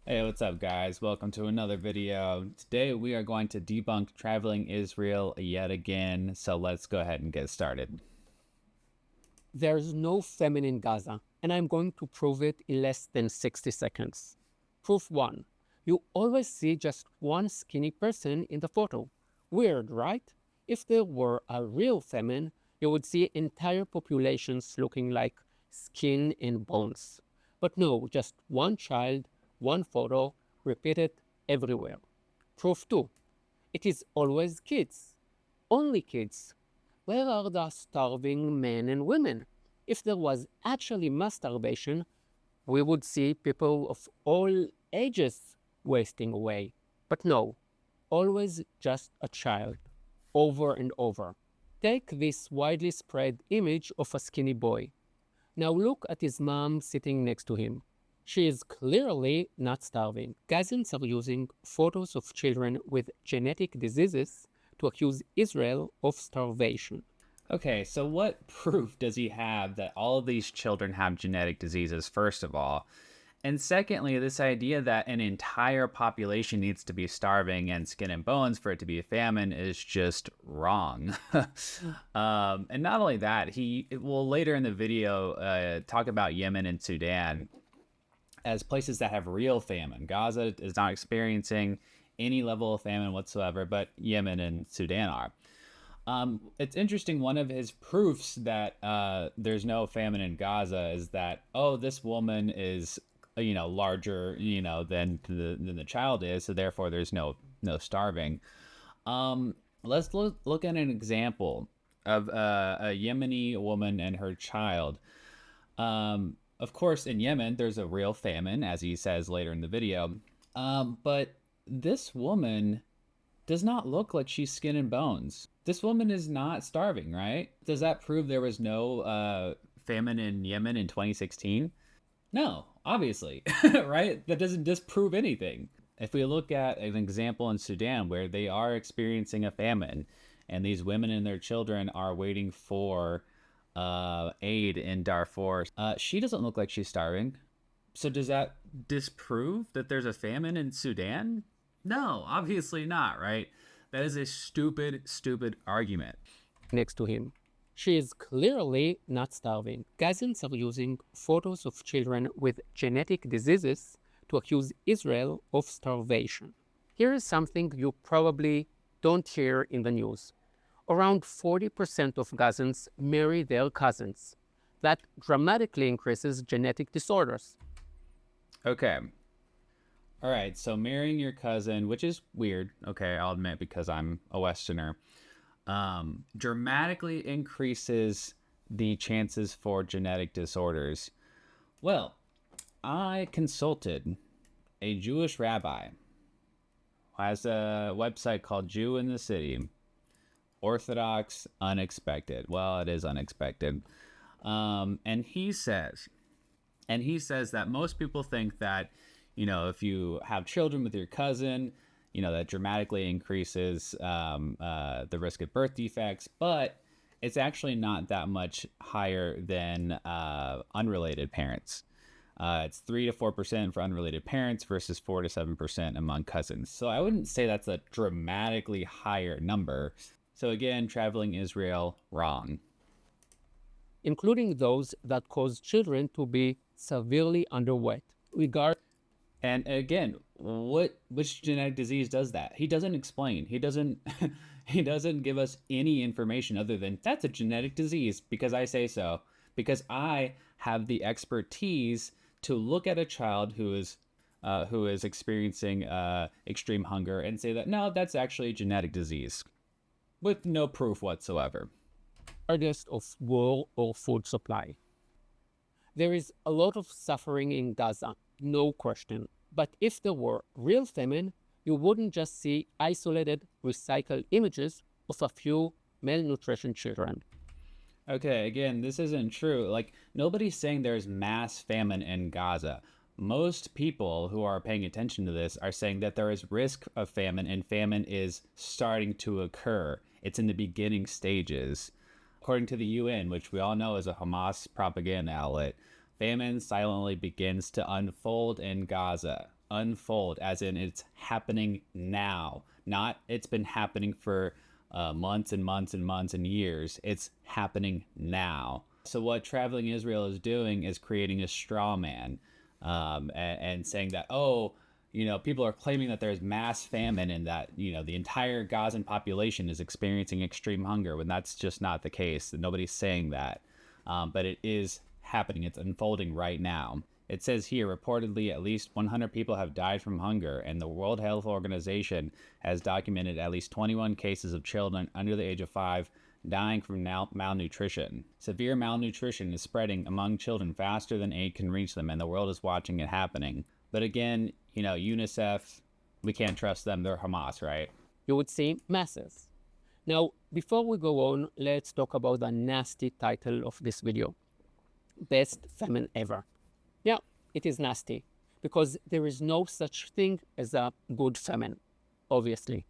Hey, what's up, guys? Welcome to another video. Today we are going to debunk Traveling Israel yet again, so let's go ahead and get started. There's no famine in Gaza, and I'm going to prove it in less than 60 seconds. Proof 1. You always see just one skinny person in the photo. Weird, right? If there were a real famine, you would see entire populations looking like skin and bones. But no, just one child, one photo, repeated everywhere. Proof 2. It is always kids. Only kids. Where are the starving men and women? If there was actually mass starvation, we would see people of all ages wasting away. But no, always just a child, over and over. Take this widely spread image of a skinny boy. Now look at his mom sitting next to him. She is clearly not starving. Gazans are using photos of children with genetic diseases to accuse Israel of starvation. Okay, so what proof does he have that all of these children have genetic diseases, first of all? And secondly, this idea that an entire population needs to be starving and skin and bones for it to be a famine is just wrong. And not only that, he will later in the video talk about Yemen and Sudan as places that have real famine. Gaza is not experiencing any level of famine whatsoever, but Yemen and Sudan are. It's interesting. One of his proofs that there's no famine in Gaza is that, oh, this woman is larger than the child is, so therefore there's no starving. Let's look at an example of a Yemeni woman and her child. Of course, in Yemen, there's a real famine, as he says later in the video. But this woman does not look like she's skin and bones. This woman is not starving, right? Does that prove there was no famine in Yemen in 2016? No, obviously, right? That doesn't disprove anything. If we look at an example in Sudan where they are experiencing a famine and these women and their children are waiting for aid in Darfur, she doesn't look like she's starving. So does that disprove that there's a famine in Sudan? No, obviously not, right? That is a stupid, stupid argument. Next to him. She is clearly not starving. Gazans are using photos of children with genetic diseases to accuse Israel of starvation. Here is something you probably don't hear in the news. Around 40% of Gazans marry their cousins. That dramatically increases genetic disorders. Okay. All right. So marrying your cousin, which is weird, okay, I'll admit because I'm a Westerner, dramatically increases the chances for genetic disorders. Well, I consulted a Jewish rabbi who has a website called Jew in the City. Orthodox, unexpected. Well, it is unexpected. And he says that most people think that, if you have children with your cousin, that dramatically increases the risk of birth defects, but it's actually not that much higher than unrelated parents. It's 3 to 4% for unrelated parents versus 4 to 7% among cousins. So I wouldn't say that's a dramatically higher number. So again, Traveling Israel, wrong. Including those that cause children to be severely underweight. And again, which genetic disease does that? He doesn't explain. He doesn't he doesn't give us any information other than that's a genetic disease because I say so. Because I have the expertise to look at a child who is experiencing extreme hunger and say that no, that's actually a genetic disease, with no proof whatsoever. Largest of war or food supply. There is a lot of suffering in Gaza, no question. But if there were real famine, you wouldn't just see isolated, recycled images of a few malnutrition children. Okay, again, this isn't true. Like, nobody's saying there's mass famine in Gaza. Most people who are paying attention to this are saying that there is risk of famine and famine is starting to occur. It's in the beginning stages. According to the UN, which we all know is a Hamas propaganda outlet, famine silently begins to unfold in Gaza. unfold, as in it's happening now, not it's been happening for months and months and months and years. It's happening now. So what Traveling Israel is doing is creating a straw man, and saying that, oh, people are claiming that there's mass famine and that, the entire Gazan population is experiencing extreme hunger, when that's just not the case. Nobody's saying that. But it is happening. It's unfolding right now. It says here, reportedly, at least 100 people have died from hunger, and the World Health Organization has documented at least 21 cases of children under the age of 5 dying from malnutrition. Severe malnutrition is spreading among children faster than aid can reach them, and the world is watching it happening. But again, UNICEF, we can't trust them. They're Hamas, right? You would see masses. Now, before we go on, let's talk about the nasty title of this video. Best famine ever. Yeah, it is nasty, because there is no such thing as a good famine, obviously.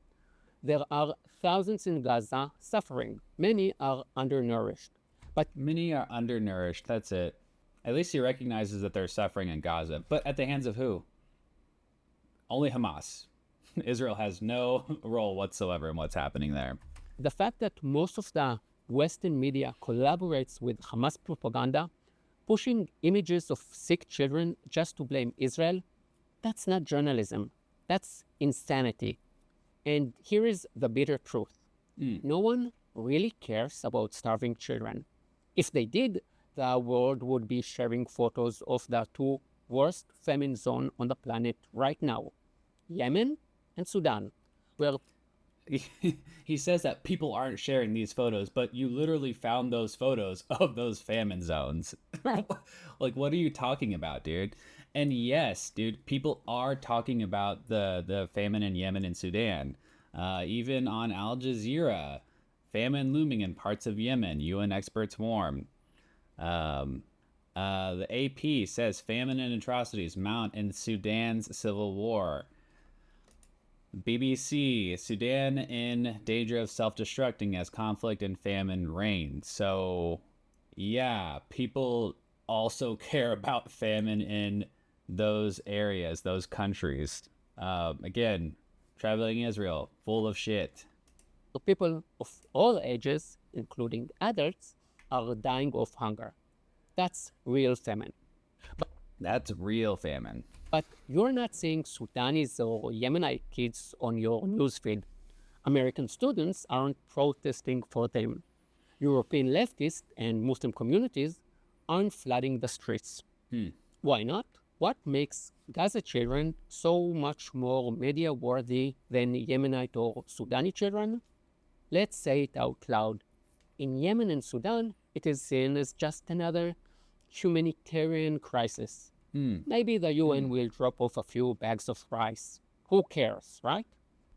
There are thousands in Gaza suffering. Many are undernourished. But many are undernourished, that's it. At least he recognizes that they're suffering in Gaza. But at the hands of who? Only Hamas. Israel has no role whatsoever in what's happening there. The fact that most of the Western media collaborates with Hamas propaganda, pushing images of sick children just to blame Israel, that's not journalism. That's insanity. And here is the bitter truth. No one really cares about starving children. If they did, the world would be sharing photos of the two worst famine zones on the planet right now, Yemen and Sudan, where he says that people aren't sharing these photos, but you literally found those photos of those famine zones. Like, what are you talking about, dude? And yes, dude, people are talking about the famine in Yemen and Sudan. Even on Al Jazeera, famine looming in parts of Yemen, UN experts warn. The AP says famine and atrocities mount in Sudan's civil war. BBC, Sudan in danger of self-destructing as conflict and famine reign. So, yeah, people also care about famine in those areas, those countries. Again, Traveling Israel, full of shit. the people of all ages, including adults, are dying of hunger. That's real famine. That's real famine. But you're not seeing Sudanese or Yemenite kids on your newsfeed. American students aren't protesting for them. European leftists and Muslim communities aren't flooding the streets. Why not? What makes Gaza children so much more media-worthy than Yemenite or Sudani children? Let's say it out loud. In Yemen and Sudan, it is seen as just another humanitarian crisis. Maybe the UN will drop off a few bags of rice. Who cares, right?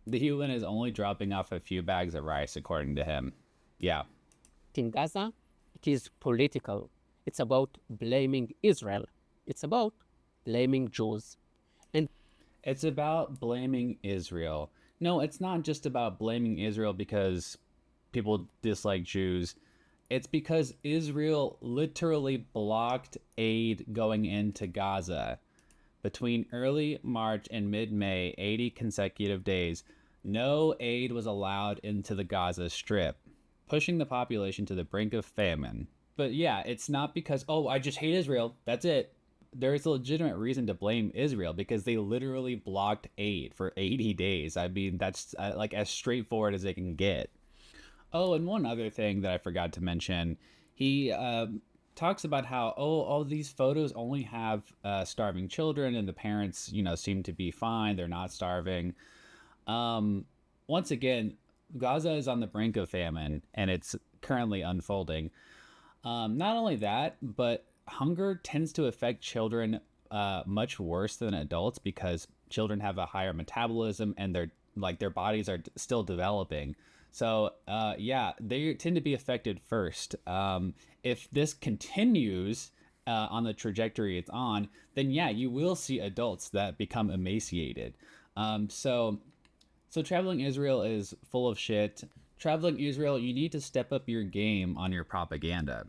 The UN is only dropping off a few bags of rice, according to him. Yeah. In Gaza, it is political. It's about blaming Israel. It's about blaming Jews. And it's about blaming Israel. No, it's not just about blaming Israel because people dislike Jews. It's because Israel literally blocked aid going into Gaza. Between early March and mid-May, 80 consecutive days, no aid was allowed into the Gaza Strip, pushing the population to the brink of famine. But yeah, it's not because, oh, I just hate Israel. That's it. There is a legitimate reason to blame Israel because they literally blocked aid for 80 days. I mean, that's like as straightforward as they can get. Oh, and one other thing that I forgot to mention, he talks about how, all these photos only have starving children and the parents, seem to be fine. They're not starving. Once again, Gaza is on the brink of famine and it's currently unfolding. Not only that, but hunger tends to affect children much worse than adults because children have a higher metabolism and their bodies are still developing. So, yeah, they tend to be affected first. If this continues on the trajectory it's on, then yeah, you will see adults that become emaciated. So Traveling Israel is full of shit. Traveling Israel, you need to step up your game on your propaganda.